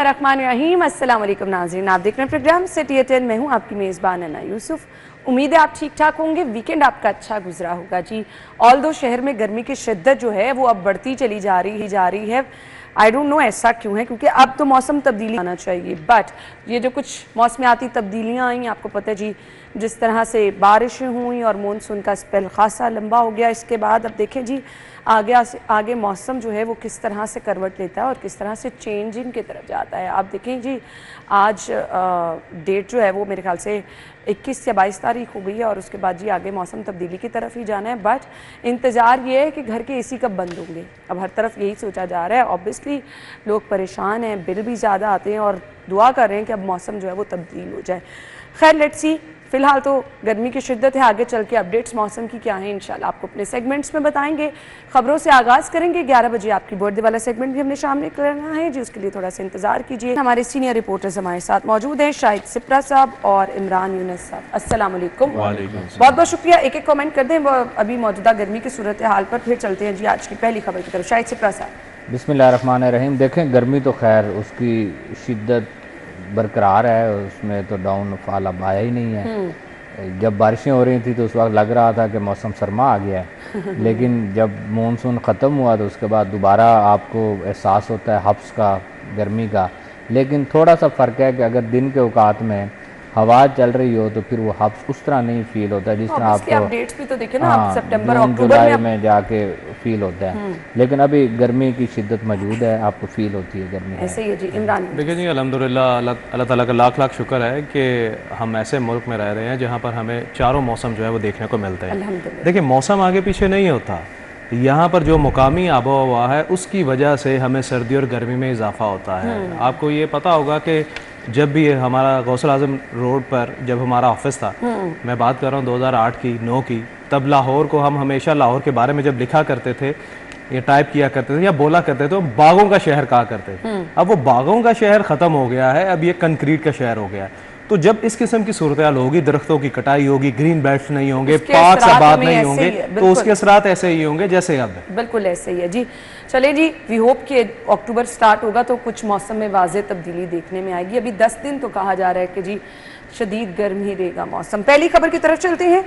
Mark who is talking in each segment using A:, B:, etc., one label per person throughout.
A: बिस्मिल्लाहिर्रहमानिर्रहीम। अस्सलाम वालेकुम नाज़रीन, आप देख रहे हैं प्रोग्राम सिटी 10। मैं हूं आपकी मेज़बान अन्ना यूसुफ। उम्मीद है आप ठीक ठाक होंगे, वीकेंड आपका अच्छा गुजरा होगा जी। ऑल दो शहर में गर्मी की शिद्दत जो है वो अब बढ़ती चली जा रही है। आई डोंट नो ऐसा क्यों है, क्योंकि अब तो मौसम तब्दीली आना चाहिए, बट ये जो कुछ मौसमियाती तब्दीलियाँ आई, आपको पता है जी, जिस तरह से बारिशें हुई और मानसून का स्पेल खासा लंबा हो गया। इसके बाद अब देखें जी आगे मौसम जो है वो किस तरह से करवट लेता है और किस तरह से चेंजिंग की तरफ जाता है। आप देखें जी, आज डेट जो है वो मेरे ख्याल से 21 या 22 तारीख हो गई है और उसके बाद जी आगे मौसम तब्दीली की तरफ ही जाना है। बट इंतज़ार ये है कि घर के एसी कब बंद होंगे। अब हर तरफ यही सोचा जा रहा है। ऑब्वियसली लोग परेशान हैं, बिल भी ज़्यादा आते हैं और दुआ कर रहे हैं कि अब मौसम जो है वो तब्दील हो जाए। खैर लेट्स सी, फिलहाल तो गर्मी की शिद्दत है, आगे चल के अपडेट्स मौसम की क्या है इंशाल्लाह आपको अपने सेगमेंट्स में बताएंगे। खबरों से आगाज़ करेंगे, 11 बजे आपकी बर्थडे वाला सेगमेंट भी हमने सामने करना है जी, उसके लिए थोड़ा सा इंतजार कीजिए। हमारे सीनियर रिपोर्टर्स हमारे साथ मौजूद हैं, शाहिद सिप्रा साहब और इमरान यूनुस साहब। अस्सलाम वालेकुम। बहुत बहुत शुक्रिया। एक एक कमेंट कर दें अभी मौजूदा गर्मी की सूरत हाल पर, फिर चलते हैं जी आज की पहली खबर की तरफ। शाहिद सिप्रा साहब।
B: बिस्मिल्लाहिर्रहमानिर्रहीम। देखें, गर्मी तो खैर उसकी शिद्दत बरकरार है, उसमें तो डाउनफॉल अब आया ही नहीं है। जब बारिशें हो रही थी तो उस वक्त लग रहा था कि मौसम सरमा आ गया है, लेकिन जब मानसून ख़त्म हुआ तो उसके बाद दोबारा आपको एहसास होता है हब्स का, गर्मी का। लेकिन थोड़ा सा फ़र्क है कि अगर दिन के औकात में हवा चल रही हो तो फिर वो हब्स उस तरह नहीं फील होता है जिस तरह आपको
A: अपडेट्स भी तो देखे ना, सितंबर अक्टूबर
B: जुलाई में जाके फील होता है। लेकिन अभी गर्मी की शिद्दत मौजूद है, आपको फील होती है गर्मी।
A: ऐसे ही है जी। इमरान।
C: देखिए जी, अल्हम्दुलिल्लाह अल्लाह ताला का लाख लाख शुक्र है कि हम ऐसे मुल्क में रह रहे हैं जहाँ पर हमें चारों मौसम जो है वो देखने को मिलते हैं। देखिए, मौसम आगे पीछे नहीं होता, यहाँ पर जो मुकामी आबो हवा है उसकी वजह से हमें सर्दी और गर्मी में इजाफा होता है। आपको ये पता होगा कि जब भी हमारा गौसल आजम रोड पर जब हमारा ऑफिस था, मैं बात कर रहा हूँ 2008 की 9 की, तब लाहौर को हम हमेशा लाहौर के बारे में जब लिखा करते थे या टाइप किया करते थे या बोला करते थे तो बागों का शहर कहा करते थे। अब वो बागों का शहर ख़त्म हो गया है, अब ये कंक्रीट का शहर हो गया है। तो जब इस किस्म की सूरत हाल होगी, दरख्तों की कटाई होगी, ग्रीन बेल्ट नहीं होंगे, पार्क आबाद नहीं होंगे, तो उसके असरात ऐसे ही होंगे जैसे अब है।
A: बिल्कुल ऐसे ही है जी। चले जी, वी होप कि अक्टूबर स्टार्ट होगा तो कुछ मौसम में वाज़े तब्दीली देखने में आएगी। अभी 10 दिन तो कहा जा रहा है कि जी शदीद गर्मी रहेगा मौसम। पहली खबर की तरफ चलते हैं।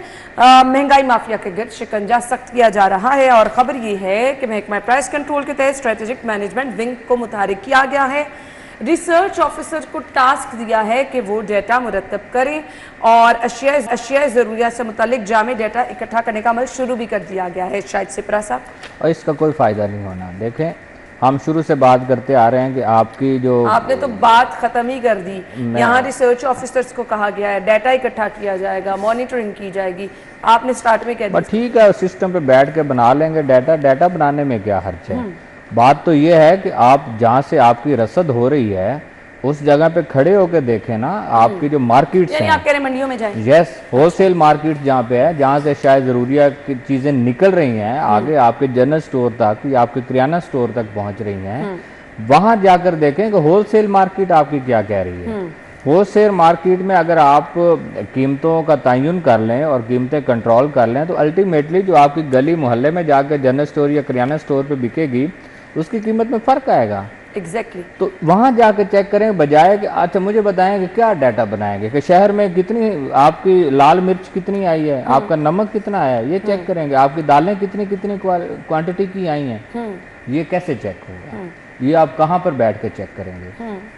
A: महंगाई माफिया के गिर्द शिकंजा सख्त किया जा रहा है और ख़बर ये है कि महकमा प्राइस कंट्रोल के तहत स्ट्रेटेजिक मैनेजमेंट विंग को मुतहरिक किया गया है। रिसर्च ऑफिसर को टास्क दिया है कि वो डेटा मुरतब करें और अशिया ज़रूरियात से मुतालिक जामे डेटा इकट्ठा करने का अमल शुरू भी कर दिया गया है। शायद सिप्रा साहब।
B: और इसका कोई फ़ायदा नहीं होना। देखें, हम शुरू से बात करते आ रहे हैं कि आपकी जो
A: आपने तो बात ख़त्म ही कर दी। यहाँ रिसर्च ऑफिसर्स को कहा गया है डेटा इकट्ठा किया जाएगा, मॉनिटरिंग की जाएगी, आपने स्टार्ट में कह दिया।
B: ठीक है, सिस्टम पे बैठ के बना लेंगे डेटा बनाने में क्या खर्च है। बात तो ये है कि आप जहाँ से आपकी रसद हो रही है उस जगह पे खड़े होकर देखें ना, आपकी जो मार्केट्स हैं,
A: आप कह रहे मंडियों में जाएं।
B: यस, होलसेल मार्केट जहाँ पे है, जहाँ से शायद ज़रूरियात की चीज़ें निकल रही हैं आगे आपके जनरल स्टोर तक या आपके किराना स्टोर तक पहुँच रही हैं, वहाँ जाकर देखें कि होलसेल मार्केट आपकी क्या कह रही है। होलसेल मार्केट में अगर आप कीमतों का तयन कर लें और कीमतें कंट्रोल कर लें तो अल्टीमेटली जो आपकी गली मोहल्ले में जाकर जनरल स्टोर या किराना स्टोर पे बिकेगी उसकी कीमत में फ़र्क आएगा।
A: एग्जैक्टली।
B: तो वहाँ जाकर चेक करें, बजाय कि अच्छा मुझे बताएं कि क्या डाटा बनाएंगे कि शहर में कितनी आपकी लाल मिर्च कितनी आई है, आपका नमक कितना आया है, ये चेक करेंगे। आपकी दालें कितनी कितनी क्वांटिटी की आई हैं, ये कैसे चेक होगा? ये आप कहाँ पर बैठ के चेक करेंगे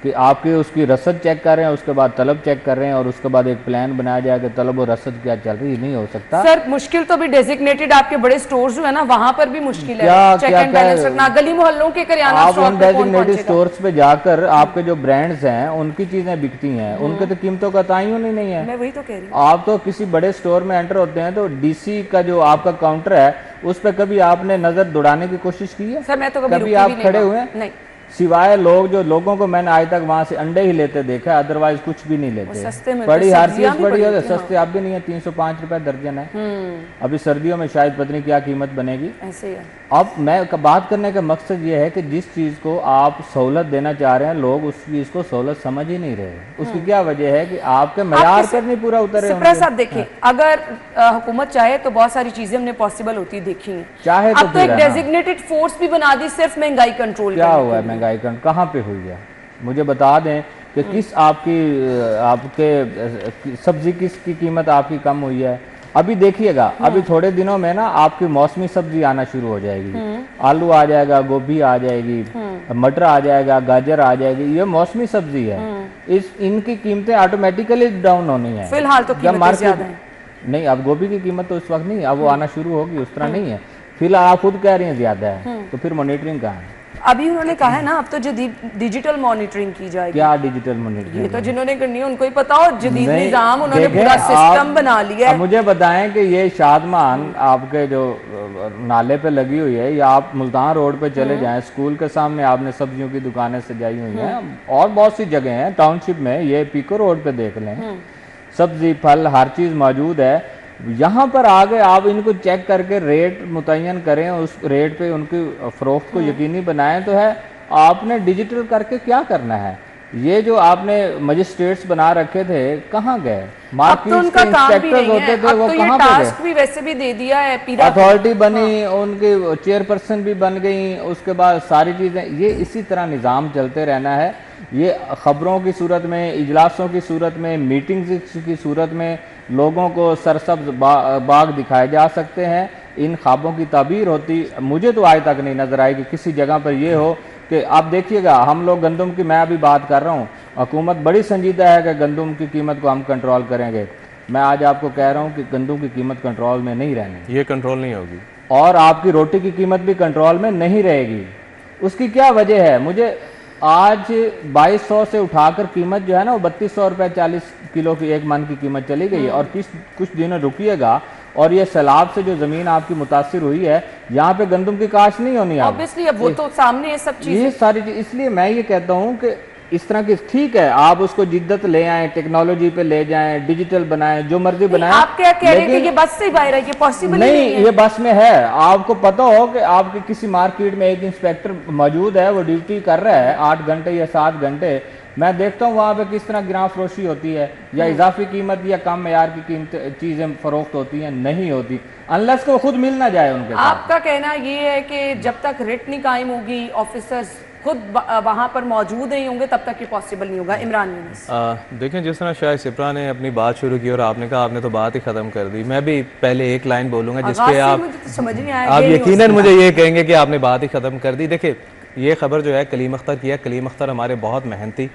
B: कि आपके उसकी रसद चेक कर रहे हैं, उसके बाद तलब चेक कर रहे हैं और उसके बाद एक प्लान बनाया जाए कि तलब और रसद क्या चल रही है। नहीं हो सकता
A: सर। मुश्किल तो भी डेजिग्नेटेड आपके बड़े स्टोर्स जो है ना वहां पर भी मुश्किल है चेक एंड बैलेंस रखना। गली मोहल्लों के किराना
B: आप उन डेजिग्नेटेड स्टोर्स पे जाकर आपके जो ब्रांड्स हैं उनकी चीजें बिकती हैं, उनके तो कीमतों का तयन ही नहीं है।
A: मैं वही तो कह रही हूँ।
B: आप तो किसी बड़े स्टोर में एंटर होते हैं तो डीसी का जो आपका काउंटर है उस पर कभी आपने नजर दौड़ाने की कोशिश की है?
A: सर मैं तो
B: कभी आप खड़े हुए हैं?
A: नहीं,
B: सिवाय लोगों को मैंने आज तक वहां से अंडे ही लेते देखा है, अदरवाइज कुछ भी नहीं लेते।
A: सस्ते में
B: बड़ी हर चीज बड़ी है, सस्ते अब भी नहीं है, 305 रुपए दर्जन है। अभी सर्दियों में शायद पता नहीं क्या कीमत बनेगी।
A: ऐसे ही है।
B: अब मैं बात करने का मकसद ये है कि जिस चीज को आप सहूलत देना चाह रहे हैं लोग उस चीज को सहूलत समझ ही नहीं रहे। उसकी क्या वजह है कि आपके मयार पर नहीं पूरा उतर रहे।
A: साहब देखिए, अगर हुकूमत चाहे तो बहुत सारी चीजें हमने पॉसिबल होती देखी हैं।
B: चाहे
A: अब तो एक डेजिग्नेटेड फोर्स भी बना दी सिर्फ महंगाई कंट्रोल।
B: क्या हुआ है महंगाई कंट्रोल? कहाँ पे हुई है? मुझे बता दें कि किस आपके सब्जी किसकी कीमत आपकी कम हुई है। अभी देखिएगा, अभी थोड़े दिनों में ना आपकी मौसमी सब्जी आना शुरू हो जाएगी। आलू आ जाएगा, गोभी आ जाएगी, मटर आ जाएगा, गाजर आ जाएगी। ये मौसमी सब्जी है, इनकी कीमतें ऑटोमेटिकली डाउन होनी है।
A: फिलहाल तो कीमतें ज्यादा हैं।
B: नहीं, अब गोभी की कीमत तो इस वक्त नहीं, अब वो आना शुरू होगी, उस तरह नहीं है। फिलहाल आप खुद कह रही हैं ज्यादा है, तो फिर मॉनिटरिंग कहाँ है?
A: अभी उन्होंने कहा है ना, अब तो डिजिटल मॉनिटरिंग की जाएगी।
B: क्या डिजिटल मॉनिटरिंग?
A: ये तो जिन्होंने करनी है उनको ही पता हो। जदीद
B: नहीं,
A: निजाम उन्होंने
B: देखें,
A: पूरा सिस्टम बना लिया है।
B: अब मुझे बताएं कि ये शादमान आपके जो नाले पे लगी हुई है, या आप मुल्तान रोड पे चले जाएं, स्कूल के सामने आपने सब्जियों की दुकानें सजाई हुई हैं, और बहुत सी जगह हैं टाउनशिप में, ये पीको रोड पे देख लें, सब्जी फल हर चीज मौजूद है। यहाँ पर आगे आप इनको चेक करके रेट मुतय्यन करें, उस रेट पे उनकी फरोख्त को यकीनी बनाएं। तो है आपने डिजिटल करके क्या करना है? ये जो आपने मजिस्ट्रेट्स बना रखे थे कहाँ गए? मार्केट के इंस्पेक्टर्स होते थे, वो कहाँ पे गए?
A: भी वैसे भी दे दिया है,
B: अथॉरिटी बनी, उनकी चेयरपर्सन भी बन गई, उसके बाद सारी चीजें। ये इसी तरह निज़ाम चलते रहना है। ये खबरों की सूरत में, इजलासों की सूरत में, मीटिंग्स की सूरत में लोगों को सरसब्ज बाग दिखाए जा सकते हैं। इन ख्वाबों की ताबीर होती, मुझे तो आज तक नहीं नजर आई कि किसी जगह पर ये हो कि आप देखिएगा, हम लोग गंदम की, मैं अभी बात कर रहा हूँ, हुकूमत बड़ी संजीदा है कि गंदम की कीमत को हम कंट्रोल करेंगे। मैं आज आपको कह रहा हूँ कि गंदम की कीमत कंट्रोल में नहीं रहनी,
C: ये कंट्रोल नहीं होगी,
B: और आपकी रोटी की कीमत भी कंट्रोल में नहीं रहेगी। उसकी क्या वजह है? मुझे आज 2200 से उठाकर कीमत जो है ना, वो 3200 रुपये 40 किलो की एक मन की कीमत चली गई है। और कुछ दिनों रुकिएगा, और ये सैलाब से जो जमीन आपकी मुतासिर हुई है, यहाँ पे गंदम की काश नहीं होनी।
A: ऑब्वियसली अब वो तो सामने है सब चीजें,
B: ये सारी चीज। इसलिए मैं ये कहता हूँ कि इस तरह की, ठीक है, आप उसको जिद्दत ले आए, टेक्नोलॉजी पे ले जाएं, डिजिटल बनाएं, जो मर्जी बनाएं।
A: आप क्या कह रहे हैं कि ये बस से बाहर है? ये पॉसिबल नहीं है।
B: ये बस में है। आपको पता हो कि आपके किसी मार्केट में एक इंस्पेक्टर मौजूद है, वो ड्यूटी कर रहा है 8 घंटे या 7 घंटे। मैं देखता हूँ वहाँ पे किस तरह गिरां फरोशी होती है, या इजाफी कीमत या कम मेयार की कीमत चीजें फरोख्त होती हैं, नहीं होती, अनलेस को खुद मिल ना जाए उनके साथ।
A: आपका कहना ये है कि जब तक रेट नहीं कायम होगी, ऑफिसर्स खुद वहां पर मौजूद नहीं होंगे, तब तक ये पॉसिबल नहीं होगा। इमरान यूनुस,
C: देखें, जिस तरह शायद सिप्रा ने अपनी बात शुरू की और आपने कहा, आपने तो बात ही खत्म कर दी। मैं भी पहले एक लाइन बोलूंगा जिसपे आप
A: समझ नहीं आया,
C: आप यकीनन मुझे ये कहेंगे कि आपने बात ही खत्म कर दी। देखिए, ये खबर जो है कलीम अख्तर की है। कलीम अख्तर हमारे बहुत मेहनती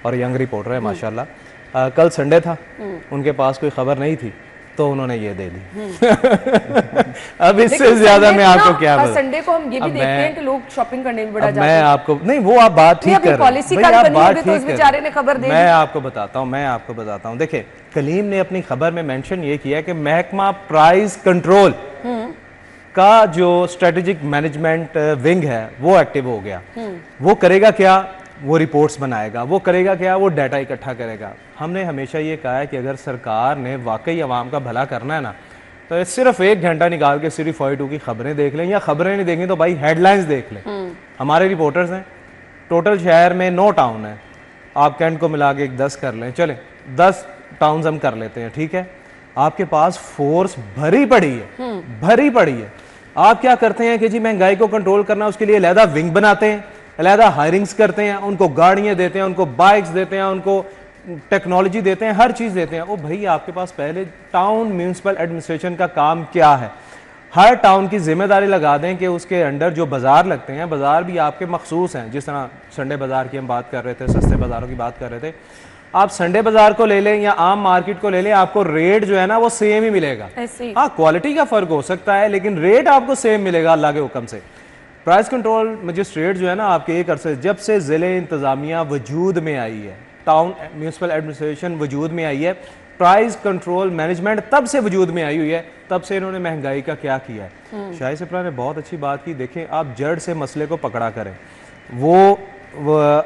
C: और यंग रिपोर्टर है माशाल्लाह। कल संडे था, उनके पास कोई खबर नहीं थी, तो उन्होंने ये दे दी। अब इससे ज्यादा मैं आपको क्या बताऊं?
A: संडे को हम ये भी देखते हैं कि लोग शॉपिंग करने में बड़ा जाते हैं।
C: मैं आपको नहीं, वो आप बात ठीक कर रहे हैं,
A: पॉलिसी का बनी होगी तो उस बेचारे ने खबर दे दी।
C: मैं आपको बताता हूँ। देखिए, कलीम ने अपनी खबर में मेंशन ये किया कि महकमा प्राइस कंट्रोल का जो स्ट्रेटेजिक मैनेजमेंट विंग है वो एक्टिव हो गया। वो करेगा क्या? वो रिपोर्ट्स बनाएगा। वो करेगा क्या? वो डाटा इकट्ठा करेगा। हमने हमेशा ये कहा है कि अगर सरकार ने वाकई आवाम का भला करना है ना, तो सिर्फ 1 घंटा निकाल के सिर्फ 42 की खबरें देख लें, या खबरें नहीं देखें तो भाई हेडलाइंस देख लें। हमारे रिपोर्टर्स हैं, टोटल शहर में 9 टाउन है, आप कैंट को मिला के 10 कर लें, चलें 10 टाउन हम कर लेते हैं, ठीक है। आपके पास फोर्स भरी पड़ी है। आप क्या करते हैं कि जी महंगाई को कंट्रोल करना, उसके लिए अलहदा विंग बनाते हैं, अलहदा हायरिंग्स करते हैं, उनको गाड़ियां देते हैं, उनको बाइक्स देते हैं, उनको टेक्नोलॉजी देते हैं, हर चीज देते हैं। ओ भाई, आपके पास पहले टाउन म्यूनिसिपल एडमिनिस्ट्रेशन का काम क्या है? हर टाउन की जिम्मेदारी लगा दें कि उसके अंडर जो बाजार लगते हैं, बाजार भी आपके मखसूस हैं। जिस तरह संडे बाजार की हम बात कर रहे थे, सस्ते बाजारों की बात कर रहे थे, आप संडे बाजार को ले लें या आम मार्केट को ले लें, आपको रेट जो है ना वो सेम ही मिलेगा। हाँ, क्वालिटी का फर्क हो सकता है, लेकिन रेट आपको सेम मिलेगा अल्लाह के हुक्म से। प्राइस कंट्रोल मजिस्ट्रेट जो है ना, आपके एक अरसे जब से ज़िले इंतजामिया वजूद में आई है, टाउन म्यूनिसिपल एडमिनिस्ट्रेशन वजूद में आई है, प्राइस कंट्रोल मैनेजमेंट तब से वजूद में आई हुई है। तब से इन्होंने महंगाई का क्या किया है। शाहिद सिप्रा ने बहुत अच्छी बात की। देखें, आप जड़ से मसले को पकड़ा करें।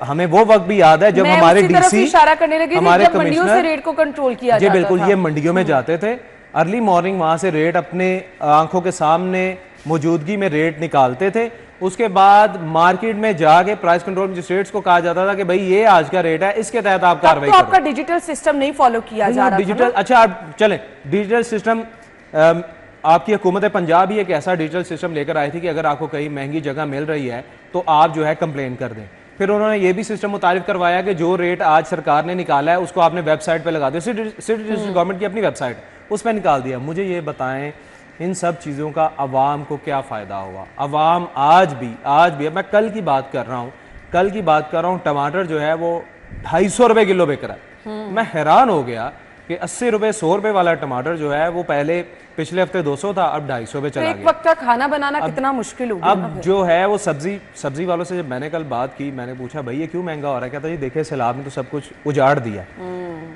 C: हमें वो वक्त भी याद है जब हमारे डीसी हमारे
A: मंडियों से रेट को कंट्रोल किया
C: जी बिल्कुल, ये मंडियों में जाते थे, अर्ली मॉर्निंग वहां से रेट अपने आंखों के सामने मौजूदगी में रेट निकालते थे। उसके बाद मार्केट में जाके प्राइस कंट्रोल मजिस्ट्रेट्स को कहा जाता था कि भाई ये आज का रेट है, इसके तहत आप कार्रवाई करो।
A: आपका डिजिटल सिस्टम नहीं फॉलो किया जा रहा
C: डिजिटल, अच्छा आप चलें, डिजिटल सिस्टम आपकी हुकूमत पंजाब ही एक ऐसा डिजिटल सिस्टम लेकर आई थी कि अगर आपको कहीं महंगी जगह मिल रही है तो आप जो है कंप्लेन कर दें। फिर उन्होंने ये भी सिस्टम मुतारिफ करवाया कि जो रेट आज सरकार ने निकाला है उसको आपने वेबसाइट पे लगा दिया, सिटी गवर्नमेंट की अपनी वेबसाइट उस पर निकाल दिया। मुझे ये बताएं इन सब चीज़ों का अवाम को क्या फ़ायदा हुआ? अवाम आज भी मैं कल की बात कर रहा हूँ, टमाटर जो है वो 250 रुपये किलो बिक रहा है। मैं हैरान हो गया कि 80 रुपये 100 रुपये वाला टमाटर जो है वो पहले पिछले हफ्ते 200 था, अब 250 पे चला गया।
A: एक वक्त का खाना बनाना कितना मुश्किल हो गया।
C: अब जो है वो सब्जी वालों से जब मैंने कल बात की, मैंने पूछा भाई ये क्यों महंगा हो रहा है? कहता जी देखिए सैलाब ने तो सब कुछ उजाड़ दिया।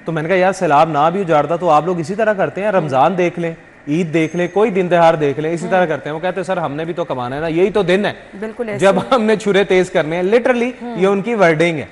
C: तो मैंने कहा यार सैलाब ना भी उजाड़ता तो आप लोग इसी तरह करते हैं, रमजान देख लें, ईद देख लें, कोई दिन त्योहार देख लें, इसी तरह करते हैं। वो कहते हैं सर हमने भी तो कमाना है ना, यही तो दिन है
A: बिल्कुल
C: जब हमने छुरे तेज करने हैं। लिटरली ये उनकी वर्डिंग है।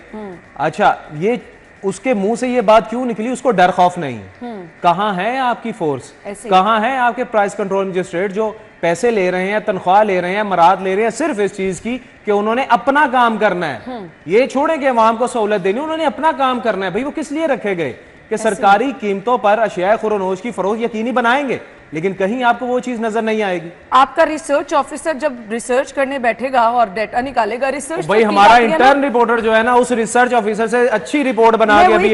C: अच्छा, ये उसके मुंह से ये बात क्यों निकली? उसको डर खौफ नहीं है। कहाँ है आपकी फोर्स, कहाँ है आपके प्राइस कंट्रोल मजिस्ट्रेट जो पैसे ले रहे हैं, तनख्वाह ले रहे हैं, मराद ले रहे हैं सिर्फ इस चीज की कि उन्होंने अपना काम करना है। ये छोड़े कि अवाम को सहूलत देनी, उन्होंने अपना काम करना है। भाई वो किस लिए रखे गए कि सरकारी कीमतों पर अशिया खुरोनोश की फरोख्त यकीनी बनाएंगे, लेकिन कहीं आपको वो चीज नजर नहीं आएगी।
A: आपका रिसर्च ऑफिसर जब रिसर्च करने बैठेगा और डेटा निकालेगा, रिसर्च
C: भाई हमारा इंटर्न रिपोर्टर जो है ना, उस रिसर्च ऑफिसर से अच्छी रिपोर्ट बना के अभी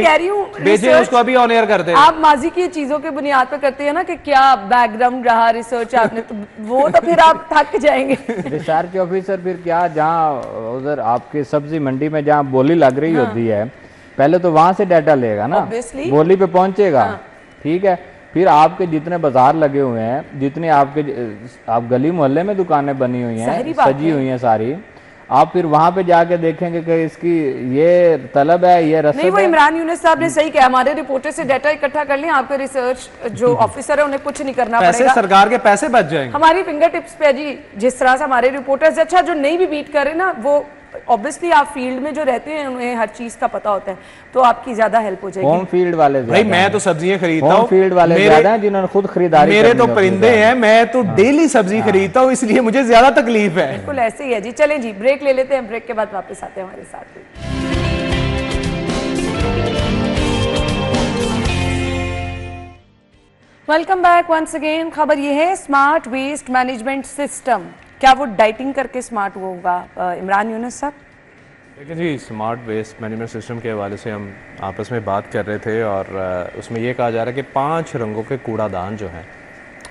C: भेजे, उसको अभी ऑन एयर कर दे।
A: आप माजी की चीजों के बुनियाद पर करते हैं ना कि क्या बैकग्राउंड रहा रिसर्च आपने, तो वो तो फिर आप थक जाएंगे।
B: रिसर्च ऑफिसर फिर क्या, जहाँ उधर आपके सब्जी मंडी में जहाँ बोली लग रही होती है, पहले तो वहां से डाटा लेगा ना, बोली पे पहुंचेगा। ठीक है, फिर आपके जितने बाजार लगे हुए हैं, जितने आप गली मोहल्ले में दुकानें बनी हुई हैं, सजी हुई हैं सारी, आप फिर वहां पे जाके देखेंगे कि इसकी ये तलब है, ये रसद
A: नहीं। वो इमरान यूनुस साहब ने सही कहा, हमारे रिपोर्टर से डाटा इकट्ठा कर लें, आपके रिसर्च जो ऑफिसर है उन्हें कुछ नहीं करना पड़ेगा,
C: सरकार के पैसे बच जाएंगे
A: हमारी फिंगर टिप्स पे जी। जिस तरह से हमारे रिपोर्टर्स, अच्छा जो नहीं भी बीट कर रहे ना, वो ऑब्वियसली आप फील्ड में जो रहते हैं उन्हें हर चीज का पता होता है, तो आपकी ज्यादा हेल्प हो जाएगी।
B: होम फील्ड वाले
C: भाई मैं तो सब्जियां खरीदता हूँ,
B: फील्ड वाले ज्यादा हैं जिन्होंने खुद खरीदारी,
C: मेरे तो परिंदे हैं, मैं तो डेली सब्जी खरीदता हूँ, इसलिए मुझे ज्यादा तकलीफ है।
A: बिल्कुल ऐसे ही है जी। चलें जी, ब्रेक ले लेते हैं, ब्रेक के बाद वापस आते हैं हमारे साथ। Welcome back once again. खबर ये है, स्मार्ट वेस्ट मैनेजमेंट सिस्टम, क्या वो डाइटिंग करके स्मार्ट होगा? इमरान यूनुस साहब।
C: देखिए जी, स्मार्ट वेस्ट मैनेजमेंट सिस्टम के हवाले से हम आपस में बात कर रहे थे और उसमें ये कहा जा रहा है कि 5 रंगों के कूड़ादान जो हैं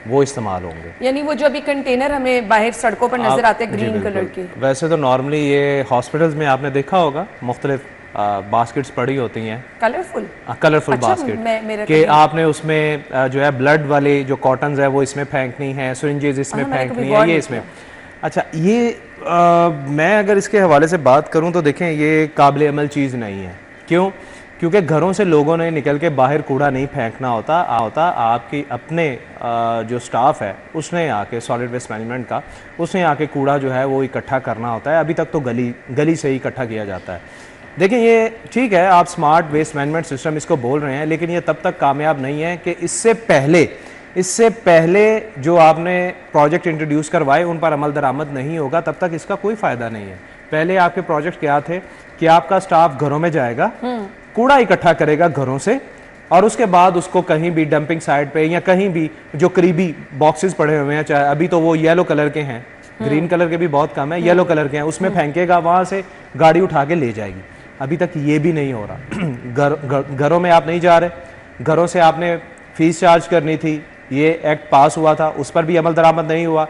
C: वो इस्तेमाल होंगे।
A: यानी वो जो अभी कंटेनर हमें बाहर सड़कों पर नजर आते हैं ग्रीन कलर के,
C: वैसे तो नॉर्मली ये हॉस्पिटल्स में आपने देखा होगा मुख्तलिफ बास्केट्स पड़ी होती हैं, कलरफुल बास्केट कि आपने उसमें जो है ब्लड वाले जो कॉटन्स है वो इसमें फेंकनी है, सिरिंजेस इसमें फेंकनी है, ये इसमें। अच्छा, ये मैं अगर इसके हवाले से बात करूं तो देखें ये काबिल अमल चीज़ नहीं है। क्यों? क्योंकि घरों से लोगों ने निकल के बाहर कूड़ा नहीं फेंकना होता आपकी अपने जो स्टाफ है उसने आके, सॉलिड वेस्ट मैनेजमेंट का, उसने आके कूड़ा जो है वो इकट्ठा करना होता है। अभी तक तो गली से ही इकट्ठा किया जाता है। देखिए ये ठीक है, आप स्मार्ट वेस्ट मैनेजमेंट सिस्टम इसको बोल रहे हैं, लेकिन ये तब तक कामयाब नहीं है कि इससे पहले जो आपने प्रोजेक्ट इंट्रोड्यूस करवाए उन पर अमल दरामद नहीं होगा, तब तक इसका कोई फ़ायदा नहीं है। पहले आपके प्रोजेक्ट क्या थे कि आपका स्टाफ घरों में जाएगा, कूड़ा इकट्ठा करेगा घरों से, और उसके बाद उसको कहीं भी डंपिंग साइट पे या कहीं भी जो करीबी बॉक्सेस पड़े हुए हैं, चाहे अभी तो वो येलो कलर के हैं, ग्रीन कलर के भी बहुत कम है, येलो कलर के हैं, उसमें फेंकेगा, वहाँ से गाड़ी उठा के ले जाएगी। अभी तक ये भी नहीं हो रहा। घरों में आप नहीं जा रहे, घरों से आपने फीस चार्ज करनी थी, ये एक्ट पास हुआ था, उस पर भी अमल दरामद नहीं हुआ।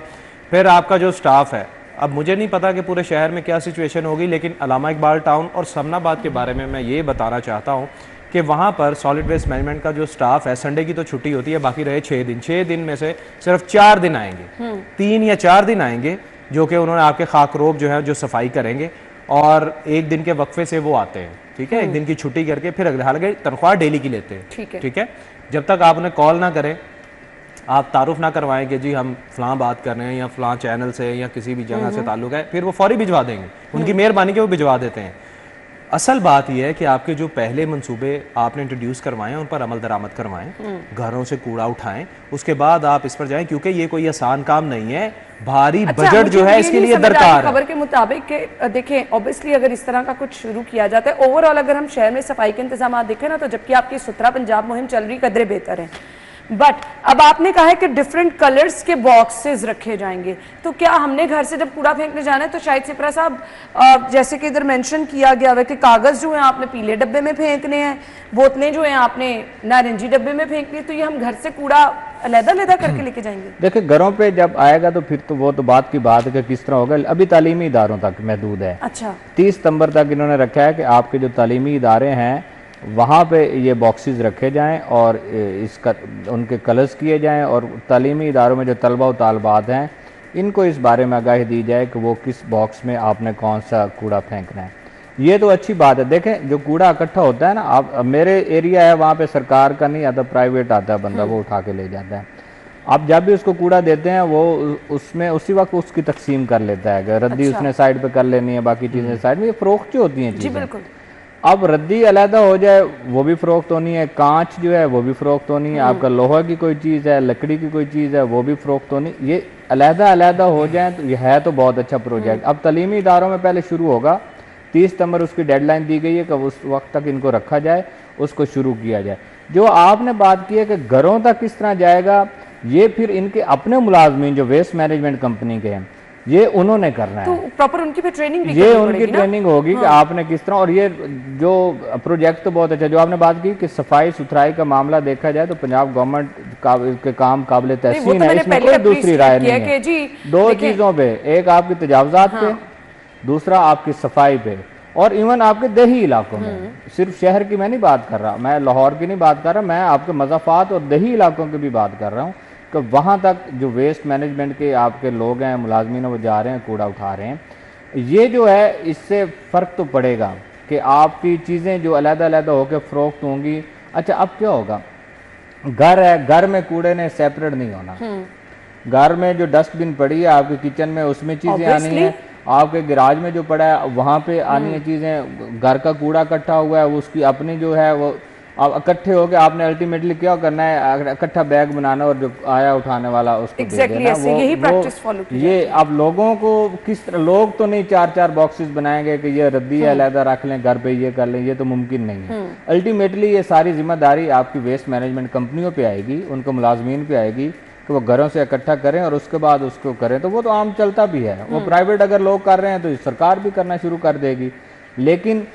C: फिर आपका जो स्टाफ है, अब मुझे नहीं पता कि पूरे शहर में क्या सिचुएशन होगी, लेकिन अलामा इकबाल टाउन और समनाबाद के बारे में मैं ये बताना चाहता हूँ कि वहाँ पर सॉलिड वेस्ट मैनेजमेंट का जो स्टाफ है, संडे की तो छुट्टी होती है, बाकी रहे 6 दिन में से सिर्फ 4 दिन आएंगे, 3 या 4 दिन आएंगे जो कि उन्होंने आपके खाकरोब जो है जो सफाई करेंगे, और 1 दिन के वक्फे से वो आते हैं। ठीक है, 1 दिन की छुट्टी करके फिर अगले, हालांकि तनख्वाह डेली की लेते हैं। ठीक है, जब तक आप उन्हें कॉल ना करें, आप तारुफ ना करवाएं कि जी हम फलां बात कर रहे हैं या फलां चैनल से या किसी भी जगह से ताल्लुक है, फिर वो फौरी भिजवा देंगे, उनकी मेहरबानी के वो भिजवा देते हैं। असल बात यह है कि आपके जो पहले मंसूबे आपने इंट्रोड्यूस करवाएं उन पर अमल दरामद करवाएं, घरों से कूड़ा उठाएं, उसके बाद आप इस पर जाएं, क्योंकि ये कोई आसान काम नहीं है, भारी बजट जो है इसके लिए दरकार है।
A: खबर के मुताबिक देखें, ऑब्वियसली अगर इस तरह का कुछ शुरू किया जाता है, ओवरऑल अगर हम शहर में सफाई के इंतजाम देखें ना, तो जबकि आपकी सुथरा पंजाब मुहिम चल रही, कदरे बेहतर है, बट अब आपने कहा है कि डिफरेंट कलर्स के बॉक्सेस रखे जाएंगे, तो क्या हमने घर से जब कूड़ा फेंकने जाना है तो शायद सिप्रा साहब जैसे कि इधर मेंशन किया गया है कि कागज़ जो है आपने पीले डब्बे में फेंकने हैं, बोतलें जो हैं आपने नारंगी डब्बे में फेंकनी है, तो ये हम घर से कूड़ा अलग-अलग करके लेके जाएंगे?
B: देखिए घरों पे जब आएगा तो फिर तो वो तो बात की बात है कि किस तरह होगा। अभी तालीमी इदारों तक महदूद है।
A: अच्छा,
B: 30 सितंबर तक इन्होंने रखा है कि आपके जो तालीमी इदारे हैं वहाँ पे ये बॉक्सेस रखे जाएं और इसका उनके कलर्स किए जाएं, और तालीमी इदारों में जो तलबा व तालबात हैं इनको इस बारे में आगाही दी जाए कि वो किस बॉक्स में आपने कौन सा कूड़ा फेंकना है। ये तो अच्छी बात है। देखें जो कूड़ा इकट्ठा होता है ना, आप मेरे एरिया है वहाँ पे सरकार का नहीं आता, प्राइवेट आता है बंदा, वो उठा के ले जाता है। आप जब भी उसको कूड़ा देते हैं वो उसमें उसी वक्त उसकी तकसीम कर लेता है। रद्दी
A: अच्छा।
B: उसने साइड पे कर लेनी है, बाकी चीज़ें साइड में, ये फ़रोख्त जो होती हैं
A: जी
B: चीज़ें।
A: बिल्कुल।
B: अब रद्दी अलहदा हो जाए वो भी फ़रोख्त होनी है, कांच जो है वो भी फ़रोख्त होनी है, आपका लोहा की कोई चीज़ है, लकड़ी की कोई चीज़ है वो भी फ़रोख्त होनी, ये अलहदा अलहदा हो जाए तो ये है तो बहुत अच्छा प्रोजेक्ट। अब तालीमी इदारों में पहले शुरू होगा, 30 सितंबर उसकी डेडलाइन दी गई है कि उस वक्त तक इनको रखा जाए, उसको शुरू किया जाए। जो आपने बात की है कि घरों तक किस तरह जाएगा, ये फिर इनके अपने मुलाजमीन जो वेस्ट मैनेजमेंट कंपनी के हैं ये उन्होंने करना है।
A: तो प्रॉपर उनकी भी ट्रेनिंग भी
B: ये
A: करनी
B: उनकी
A: पड़ेगी ना?
B: ट्रेनिंग होगी कि आपने किस तरह, और ये जो प्रोजेक्ट तो बहुत अच्छा, जो आपने बात की कि सफाई सुथराई का मामला देखा जाए तो पंजाब गवर्नमेंट के काम काबिल तहसीन है, इसमें कोई दूसरी राय नहीं है। दो चीज़ों पे, एक आपकी तजावजात पे, दूसरा आपकी सफाई पे, और इवन आपके देही इलाकों में, सिर्फ शहर की मैं नहीं बात कर रहा, मैं लाहौर की नहीं बात कर रहा, मैं आपके मज़ाफ़ात और देही इलाकों की भी बात कर रहा हूँ कि वहाँ तक जो वेस्ट मैनेजमेंट के आपके लोग हैं, मुलाजमीन, वो जा रहे हैं, कूड़ा उठा रहे हैं। ये जो है इससे फ़र्क तो पड़ेगा कि आपकी चीज़ें जो अलग-अलग होकर फ़रोख्त होंगी। अच्छा अब क्या होगा, घर है, घर में कूड़े ने सेपरेट नहीं होना। घर में जो डस्टबिन पड़ी है आपके किचन में उसमें चीज़ें आनी है, आपके गैराज में जो पड़ा है वहाँ पे आनी है चीज़ें, घर का कूड़ा इकट्ठा हुआ है उसकी अपनी जो है वो अब इकट्ठे हो गए, आपने अल्टीमेटली क्या करना है, इकट्ठा बैग बनाना और जो आया उठाने वाला उसको दे देना।
A: वो यही प्रैक्टिस फॉलो की
B: ये अब लोगों को किस तरह, लोग तो नहीं 4-4 बॉक्सेस बनाएंगे कि ये रद्दी है अलहदा रख लें, घर पे ये कर लें, ये तो मुमकिन नहीं है। अल्टीमेटली ये सारी जिम्मेदारी आपकी वेस्ट मैनेजमेंट कंपनियों पे आएगी, उनके मुलाजमीन पे आएगी कि वो घरों से इकट्ठा करें और उसके बाद उसको करें। तो वो तो आम चलता भी है, वो प्राइवेट अगर लोग कर रहे हैं तो सरकार भी करना शुरू कर देगी। लेकिन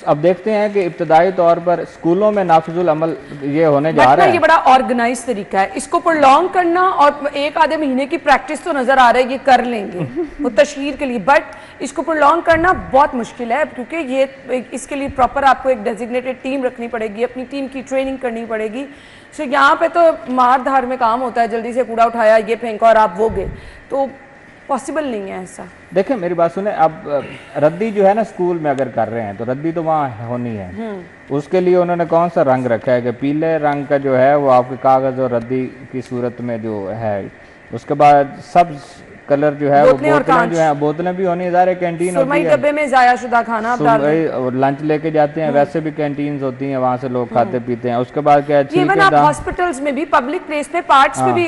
B: अब देखते हैं कि इब्तदाई तौर पर स्कूलों में नाफिजुल अमल ये होने जा रहा है।
A: ये बड़ा ऑर्गेनाइज तरीका है, इसको प्रोलॉन्ग करना, और एक आधे महीने की प्रैक्टिस तो नजर आ रहा है ये कर लेंगे वो तशहीर के लिए, बट इसको प्रोलॉन्ग करना बहुत मुश्किल है क्योंकि ये इसके लिए प्रॉपर आपको एक डेजिग्नेटेड टीम रखनी पड़ेगी, अपनी टीम की ट्रेनिंग करनी पड़ेगी। सो यहाँ पे तो मार धार में काम होता है, जल्दी से कूड़ा उठाया, ये फेंका और आप वो गए, तो पॉसिबल नहीं है ऐसा।
B: देखिए मेरी बात सुने, अब रद्दी जो है ना स्कूल में अगर कर रहे हैं तो रद्दी तो वहाँ होनी है। उसके लिए उन्होंने कौन सा रंग रखा है कि पीले रंग का जो है वो आपके कागज और रद्दी की सूरत में जो है, उसके बाद सब कलर जो है वो बोतलें जो है, बोतलें भी होनी है, कैंटीन होती है,
A: डब्बे में जाया शुदा खाना
B: और लंच लेके जाते हैं, वैसे भी कैंटीन होती हैं, वहाँ से लोग खाते पीते हैं। उसके बाद क्या
A: है, हॉस्पिटल्स में भी, पब्लिक प्लेस पे, पार्ट्स पे भी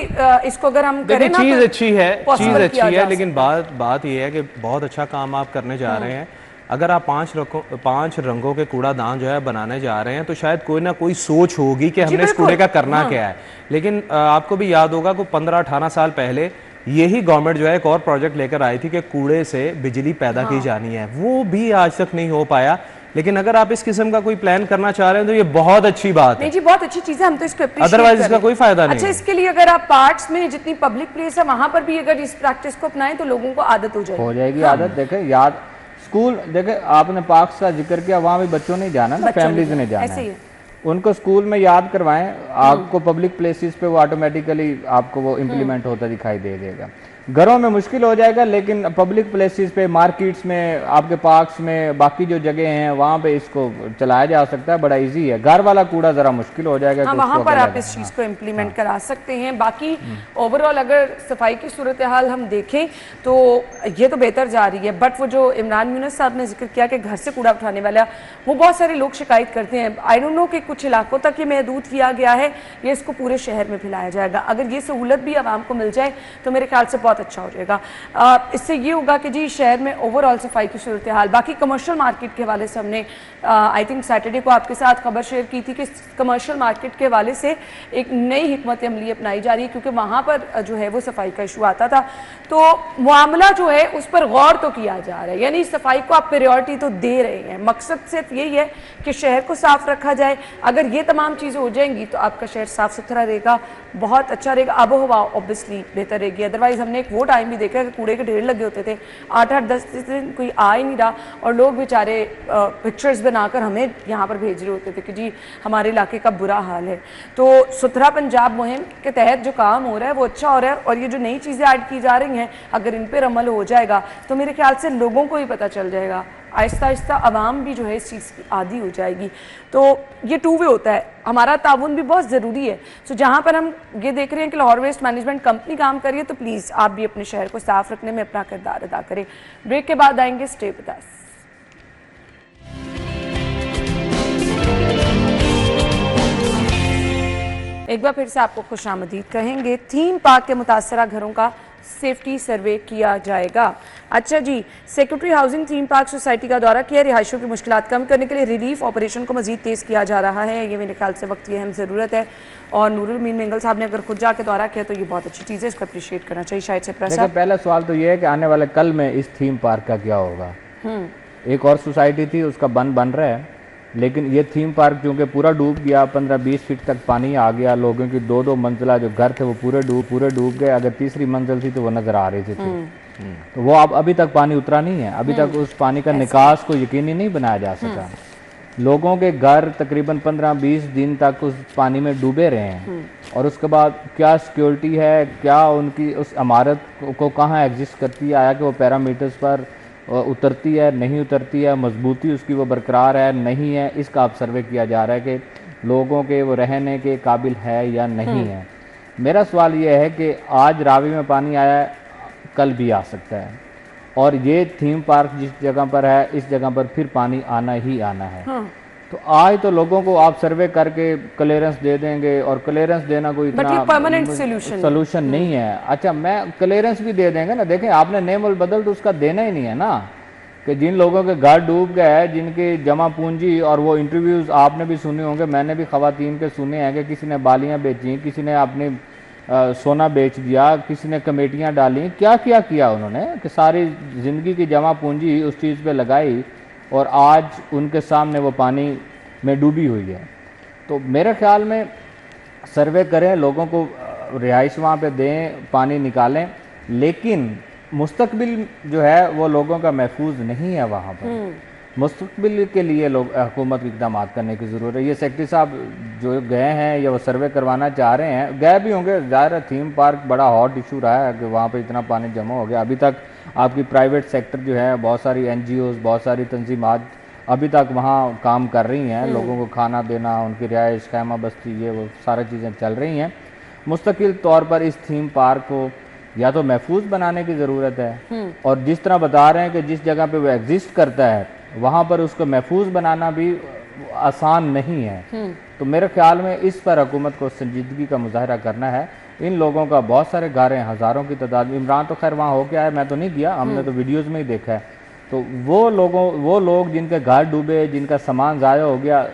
A: इसको अगर हम करें ना,
C: चीज अच्छी है, चीज अच्छी है, लेकिन बात ये है कि बहुत अच्छा काम आप करने जा रहे हैं। अगर आप 5 रंगों के कूड़ादान जो है बनाने जा रहे हैं तो शायद कोई ना कोई सोच होगी कि हमने इस कूड़े का करना क्या है। लेकिन आपको भी याद होगा कि 15-18 साल पहले यही गवर्नमेंट जो है एक और प्रोजेक्ट लेकर आई थी कि कूड़े से बिजली पैदा की जानी है, वो भी आज तक नहीं हो पाया। लेकिन अगर आप इस किस्म का कोई प्लान करना चाह रहे हैं तो ये बहुत अच्छी बात है।
A: नहीं जी, बहुत अच्छी चीज है, हम तो इसको अप्रिशिएट
C: अदरवाइज इसका कोई फायदा नहीं।
A: अच्छा, इसके लिए अगर आप पार्ट्स में जितनी पब्लिक प्लेस है वहां पर भी अगर इस प्रैक्टिस को अपनाएं तो लोगों को आदत हो जाएगी। आदत।
B: देखें याद स्कूल, देखें आपने पार्क्स का जिक्र किया, वहाँ भी बच्चों ने जाना ना, फैमिलीज ने जाना है, उनको स्कूल में याद करवाएं। आपको पब्लिक प्लेसेस पे वो ऑटोमेटिकली आपको वो इम्प्लीमेंट होता दिखाई दे देगा। घरों में मुश्किल हो जाएगा, लेकिन पब्लिक प्लेसेस पे, मार्केट्स में, आपके पार्क्स में, बाकी जो जगह हैं वहाँ पे इसको चलाया जा सकता है, बड़ा इजी है। घर वाला कूड़ा जरा मुश्किल हो जाएगा।
A: हाँ, वहाँ पर आप इस चीज़ को इम्प्लीमेंट करा सकते हैं। बाकी ओवरऑल अगर सफाई की सूरत हाल हम देखें तो ये तो बेहतर जा रही है, बट वो जो इमरान यूनुस साहब ने जिक्र किया कि घर से कूड़ा उठाने वाला, वो बहुत सारे लोग शिकायत करते हैं। आई डोंट नो कि कुछ इलाकों तक ये महदूद किया गया है या इसको पूरे शहर में फैलाया जाएगा। अगर ये सहूलत भी आवाम को मिल जाए तो मेरे ख्याल से बहुत अच्छा हो जाएगा। इससे ये होगा कि जी शहर में ओवरऑल सफाई की सूरत हाल, बाकी कमर्शियल मार्केट के हवाले से हमने आई थिंक सैटरडे को आपके साथ खबर शेयर की थी कि कमर्शियल मार्केट के हवाले से एक नई हिकमत अमली अपनाई जा रही है, क्योंकि वहाँ पर जो है वो सफाई का इशू आता था। तो मामला जो है उस पर गौर तो किया जा रहा है, यानी सफाई को आप प्रायोरिटी तो दे रहे हैं। मकसद सिर्फ यही है कि शहर को साफ रखा जाए। अगर ये तमाम चीज़ें हो जाएंगी तो आपका शहर साफ सुथरा रहेगा, बहुत अच्छा रहेगा, आबो हवा ऑब्वियसली बेहतर रहेगी। अदरवाइज हमने एक वो टाइम भी देखा कि कूड़े के ढेर लगे होते थे, 8-8 10 दिन कोई आ ही नहीं रहा और लोग बेचारे पिक्चर्स बनाकर हमें यहाँ पर भेज रहे होते थे कि जी हमारे इलाके का बुरा हाल है। तो सुथरा पंजाब मुहिम के तहत जो काम हो रहा है वो अच्छा हो रहा है, और ये जो नई चीज़ें ऐड की जा रही हैं अगर इन पर अमल हो जाएगा तो मेरे ख्याल से लोगों को ही पता चल जाएगा, आहिस्ता आहिस्ता आवाम भी जो है इस चीज़ की आदी हो जाएगी। तो ये टू वे होता है, हमारा ताउन भी बहुत ज़रूरी है। सो जहाँ पर हम ये देख रहे हैं कि लाहौर वेस्ट मैनेजमेंट कंपनी काम कर रही है, तो प्लीज़ आप भी अपने शहर को साफ रखने में अपना किरदार अदा करें। ब्रेक के बाद आएंगे, स्टे विद अस। एक बार फिर से आपको खुशामदीद कहेंगे। थीम पार्क के मुतासरा घरों का सेफ्टी सर्वे किया जाएगा। अच्छा जी, secretary housing theme park society का दौरा किया, रिहायशियों की मुश्किलात कम करने के लिए रिलीफ ऑपरेशन को मजीद तेज़ किया जा रहा है। ये मेरे ख्याल से वक्त की अहम ज़रूरत है, और नूरुल मीन मेंगल साहब ने अगर खुद जाके दौरा किया तो ये बहुत अच्छी चीज़ है, इसको अप्रिशिएट करना चाहिए। शायद से
B: देखिए, पहला सवाल तो ये है कि आने वाले कल में इस थीम पार्क का क्या होगा। एक और सोसाइटी थी, उसका बन रहा है, लेकिन ये थीम पार्क चूँकि पूरा डूब गया, 15-20 फीट तक पानी आ गया, लोगों की 2-2 मंजिला जो घर थे वो पूरे डूब गए। अगर तीसरी मंजिल थी तो वो नज़र आ रही थी। तो वो अब अभी तक पानी उतरा नहीं है, अभी तक उस पानी का निकास को यकीनी नहीं बनाया जा सका। लोगों के घर तकरीबन 15-20 दिन तक उस पानी में डूबे रहे हैं, और उसके बाद क्या सिक्योरिटी है, क्या उनकी उस इमारत को कहाँ एग्जिस्ट करती है, आया कि वो पैरामीटर्स पर उतरती है, नहीं उतरती है, मजबूती उसकी वो बरकरार है नहीं है, इसका अब सर्वे किया जा रहा है कि लोगों के वो रहने के काबिल है या नहीं है। मेरा सवाल ये है कि आज रावी में पानी आया है, कल भी आ सकता है, और ये थीम पार्क जिस जगह पर है इस जगह पर फिर पानी आना ही आना है। तो आज तो लोगों को आप सर्वे करके क्लियरेंस दे देंगे, और क्लियरेंस देना कोई इतना
A: परमानेंट
B: सोल्यूशन नहीं है। अच्छा, मैं क्लियरेंस भी दे देंगे ना, देखें आपने नेम और बदल तो उसका देना ही नहीं है ना, कि जिन लोगों के घर डूब गए हैं, जिनकी जमा पूंजी, और वो इंटरव्यूज़ आपने भी सुने होंगे, मैंने भी ख़वातीन के सुने हैं कि किसी ने बालियाँ बेची, किसी ने अपनी सोना बेच दिया, किसी ने कमेटियाँ डाली, क्या क्या किया उन्होंने कि सारी ज़िंदगी की जमा पूंजी उस चीज़ पे लगाई, और आज उनके सामने वो पानी में डूबी हुई है। तो मेरे ख्याल में सर्वे करें, लोगों को रिहाइश वहाँ पे दें, पानी निकालें, लेकिन मुस्तकबिल जो है वो लोगों का महफूज नहीं है वहाँ पर। मुस्तकबिल के लिए लोग हुकूमत को इक़दाम करने की ज़रूरत है। ये सेक्रेटरी साहब जो गए हैं या वो सर्वे करवाना चाह रहे हैं, गए भी होंगे, ज़ाहिर है थीम पार्क बड़ा हॉट इशू रहा है कि वहाँ पे इतना पानी जमा हो गया। अभी तक आपकी प्राइवेट सेक्टर जो है, बहुत सारी NGOs, बहुत सारी तंजीमात अभी तक वहाँ काम कर रही हैं, लोगों को खाना देना, उनकी रिहाइश, खैमा बस्ती, ये वो सारी चीज़ें चल रही हैं। मुस्तकिल तौर पर इस थीम पार्क को या तो महफूज बनाने की ज़रूरत है, और जिस तरह बता रहे हैं कि जिस जगह पे वो एग्जिस्ट करता है वहाँ पर उसको महफूज बनाना भी आसान नहीं है। तो मेरे ख्याल में इस पर हुकूमत को संजीदगी का मुजाहरा करना है। इन लोगों का बहुत सारे घर हैं, हज़ारों की तादाद में। इमरान तो खैर वहाँ होके आया, मैं तो नहीं गया, हमने तो वीडियोज़ में ही देखा है। तो वो लोग जिनके घर डूबे, जिनका सामान ज़ाया हो गया,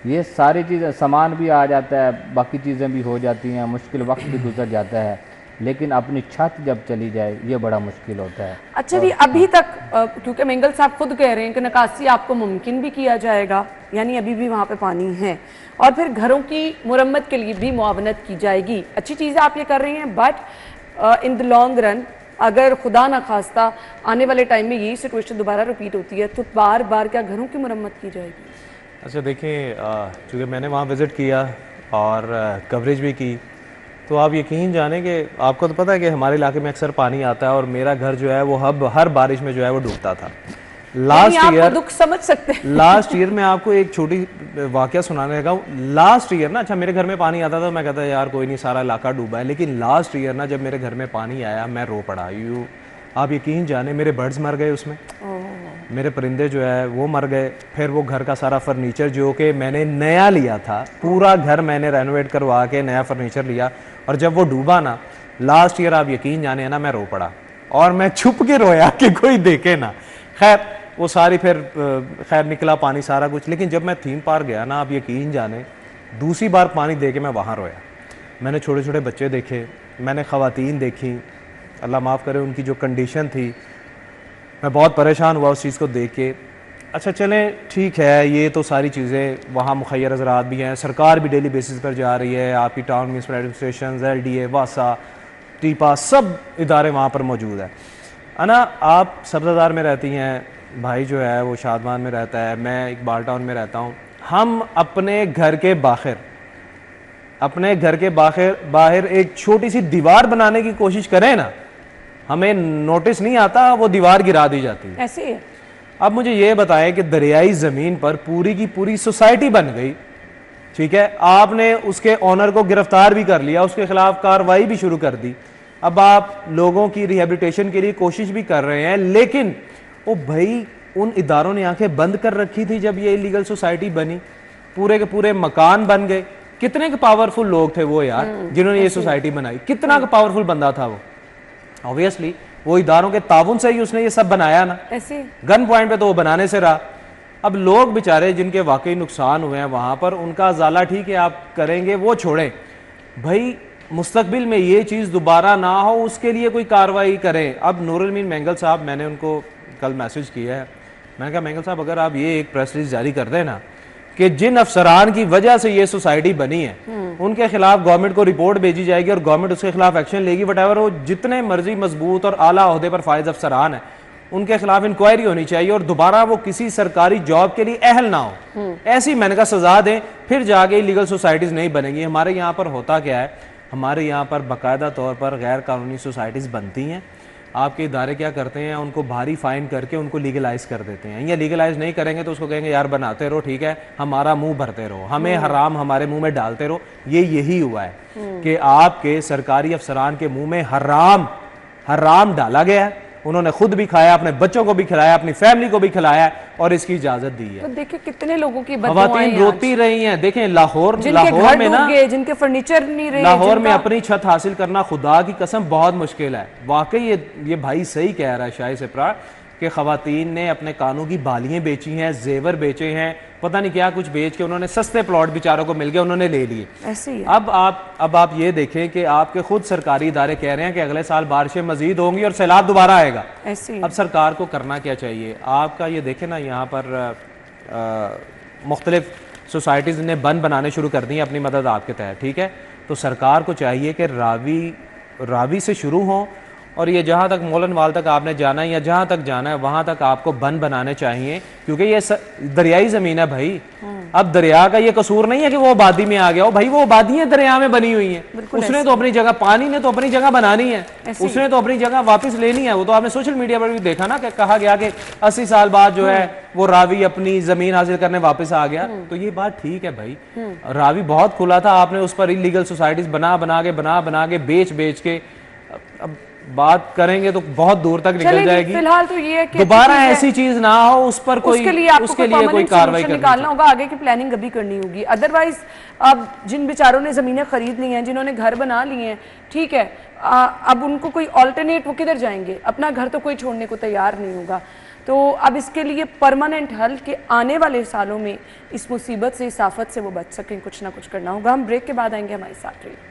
B: ये सारी चीज़ें, सामान भी आ जाता है, बाकी चीज़ें भी हो जाती हैं, मुश्किल वक्त भी गुजर जाता है, लेकिन अपनी छत जब चली जाए ये बड़ा मुश्किल होता है।
A: अच्छा जी, अभी तक क्योंकि मेंगल साहब खुद कह रहे हैं कि निकासी आपको मुमकिन भी किया जाएगा, यानी अभी भी वहाँ पे पानी है, और फिर घरों की मुरम्मत के लिए भी मुआवनत की जाएगी। अच्छी चीज़ आप ये कर रही हैं, but in the long run अगर खुदा ना खास्ता आने वाले टाइम में यही सिचुएशन दोबारा रिपीट होती है तो बार बार क्या घरों की मुरम्मत की जाएगी?
C: अच्छा देखिए, चूँकि मैंने वहाँ विज़िट किया और कवरेज भी की, तो आप यकीन जाने कि आपको तो पता है कि हमारे इलाके में अक्सर पानी आता है, और मेरा घर जो है वो हर बारिश में जो है वो डूबता था। लास्ट ईयर
A: दुख समझ सकते हैं।
C: लास्ट ईयर मैं आपको एक छोटी वाकया सुनाने लगा हूँ। लास्ट ईयर ना, अच्छा मेरे घर में पानी आता था, मैं कहता यार कोई नहीं, सारा इलाका डूबा है, लेकिन लास्ट ईयर ना जब मेरे घर में पानी आया मैं रो पड़ा। आप यकीन जाने मेरे बर्ड्स मर गए उसमें, मेरे परिंदे जो है वो मर गए, फिर वो घर का सारा फर्नीचर जो कि मैंने नया लिया था, पूरा घर मैंने रेनोवेट करवा के नया फर्नीचर लिया, और जब वो डूबा ना लास्ट ईयर आप यकीन जाने ना मैं रो पड़ा और मैं छुप के रोया कि कोई देखे ना। खैर वो सारी फिर खैर निकला पानी सारा कुछ, लेकिन जब मैं थीम पार्क गया ना, आप यकीन जाने दूसरी बार पानी दे के मैं वहाँ रोया। मैंने छोटे छोटे बच्चे देखे, मैंने ख़वातीन देखी, अल्लाह माफ़ करे उनकी जो कंडीशन थी, मैं बहुत परेशान हुआ उस चीज़ को देख के। अच्छा चलें ठीक है, ये तो सारी चीज़ें वहाँ मुखैर हज़रात भी हैं, सरकार भी डेली बेसिस पर जा रही है, आपकी टाउन म्यूनसिपल एडमिनिस्ट्रेशन, LDA, वासा, टीपा, सब इदारे वहाँ पर मौजूद है ना। आप सब्ज़ादार में रहती हैं, भाई जो है वो शादमान में रहता है, मैं इकबाल टाउन में रहता हूँ। हम अपने घर के बाहर एक छोटी सी दीवार बनाने की कोशिश करें ना, हमें नोटिस नहीं आता, वो दीवार गिरा दी जाती है।
A: ऐसे ही है।
C: अब मुझे ये बताएं कि दरियाई ज़मीन पर पूरी की पूरी सोसाइटी बन गई, ठीक है, आपने उसके ऑनर को गिरफ्तार भी कर लिया, उसके खिलाफ कार्रवाई भी शुरू कर दी, अब आप लोगों की रिहेबिलिटेशन के लिए कोशिश भी कर रहे हैं, लेकिन वो भाई उन इदारों ने आंखें बंद कर रखी थी जब ये इलीगल सोसाइटी बनी, पूरे के पूरे मकान बन गए। कितने के पावरफुल लोग थे वो यार जिन्होंने ये सोसाइटी बनाई, कितना का पावरफुल बंदा था वो। ऑब्वियसली वो इदारों के ताउन से ही उसने ये सब बनाया ना,
A: ऐसे
C: गन पॉइंट पे तो वो बनाने से रहा। अब लोग बेचारे जिनके वाकई नुकसान हुए हैं वहां पर, उनका ज़ाला ठीक है आप करेंगे, वो छोड़ें भाई, मुस्तकबिल में ये चीज़ दोबारा ना हो उसके लिए कोई कार्रवाई करें। अब नूरुल मीन मैंगल साहब, मैंने उनको कल मैसेज किया है, मैंने कहा मैंगल साहब अगर आप ये एक प्रेस रिलीज जारी कर दें ना कि जिन अफसरान की वजह से ये सोसाइटी बनी है उनके खिलाफ गवर्नमेंट को रिपोर्ट भेजी जाएगी और गवर्नमेंट उसके खिलाफ एक्शन लेगी, वटेवर वो जितने मर्जी मजबूत और आला ओहदे पर फायज अफसरान है उनके खिलाफ इंक्वायरी होनी चाहिए और दोबारा वो किसी सरकारी जॉब के लिए अहल ना हो, ऐसी मैंने कहा सजा दें, फिर जाके इलीगल सोसाइटीज नहीं बनेंगी। हमारे यहाँ पर होता क्या है, हमारे यहाँ पर बाकायदा तौर पर गैर कानूनी सोसाइटीज़ बनती हैं, आपके इदारे क्या करते हैं उनको भारी फाइन करके उनको लीगलाइज कर देते हैं, या लीगलाइज नहीं करेंगे तो उसको कहेंगे यार बनाते रहो, ठीक है, हमारा मुंह भरते रहो, हमें हराम हमारे मुंह में डालते रहो। यही हुआ है कि आपके सरकारी अफसरान के मुंह में हराम डाला गया है, उन्होंने खुद भी खाया, अपने बच्चों को भी खिलाया, अपनी फैमिली को भी खिलाया और इसकी इजाजत दी है।
A: तो देखिए कितने लोगों की
C: खवातीन रोती रही हैं। देखें लाहौर में ना,
A: जिनके फर्नीचर नहीं रहे,
C: लाहौर में अपनी छत हासिल करना खुदा की कसम बहुत मुश्किल है। वाकई ये भाई सही कह रहा है शाही सिप्रा कि खवातीन ने अपने कानों की बालियां बेची हैं, जेवर बेचे हैं, पता नहीं क्या कुछ बेच के उन्होंने सस्ते प्लॉट बेचारों को मिल गए, उन्होंने ले लिए।
A: ऐसे ही
C: अब आप ये देखें कि आपके खुद सरकारी इदारे कह रहे हैं कि अगले साल बारिशें मजीद होंगी और सैलाब दोबारा आएगा।
A: ऐसे ही
C: अब सरकार को करना क्या चाहिए? आपका ये देखें ना, यहाँ पर मुख्तलिफ सोसाइटीज़ ने बन बनाने शुरू कर दी हैं अपनी मदद आपके तहत, ठीक है, तो सरकार को चाहिए कि रावी से शुरू हों और ये जहाँ तक मोलन वाल तक आपने जाना है या जहाँ तक जाना है वहाँ तक आपको बन बनाने चाहिए, क्योंकि ये दरियाई ज़मीन है भाई। अब दरिया का ये कसूर नहीं है कि वो आबादी में आ गया हो, भाई वो आबादियाँ दरिया में बनी हुई हैं, उसने तो अपनी जगह, पानी ने तो अपनी जगह बनानी है, उसने तो अपनी जगह वापस लेनी है। वो तो आपने सोशल मीडिया पर भी देखा ना कि कहा गया कि 80 साल बाद जो है वो रावी अपनी जमीन हासिल करने वापस आ गया। तो ये बात ठीक है भाई, रावी बहुत खुला था, आपने उस पर इलीगल सोसाइटीज बना के बेच के, अब बात करेंगे तो बहुत दूर तक निकल जाएगी।
A: फिलहाल तो ये है कि
C: दोबारा ऐसी चीज ना हो, उस पर कोई
A: उसके लिए कोई कार्रवाई निकालना होगा, आगे की प्लानिंग अभी करनी होगी। अदरवाइज अब जिन बेचारों ने जमीनें खरीद ली हैं, जिन्होंने घर बना लिए हैं, ठीक है, अब उनको कोई ऑल्टरनेट, वो किधर जाएंगे? अपना घर तो कोई छोड़ने को तैयार नहीं होगा। तो अब इसके लिए परमानेंट हल के आने वाले सालों में इस मुसीबत से, इस आफत से वो बच सकें, कुछ ना कुछ करना होगा। हम ब्रेक के बाद आएंगे, हमारे साथ रहिए।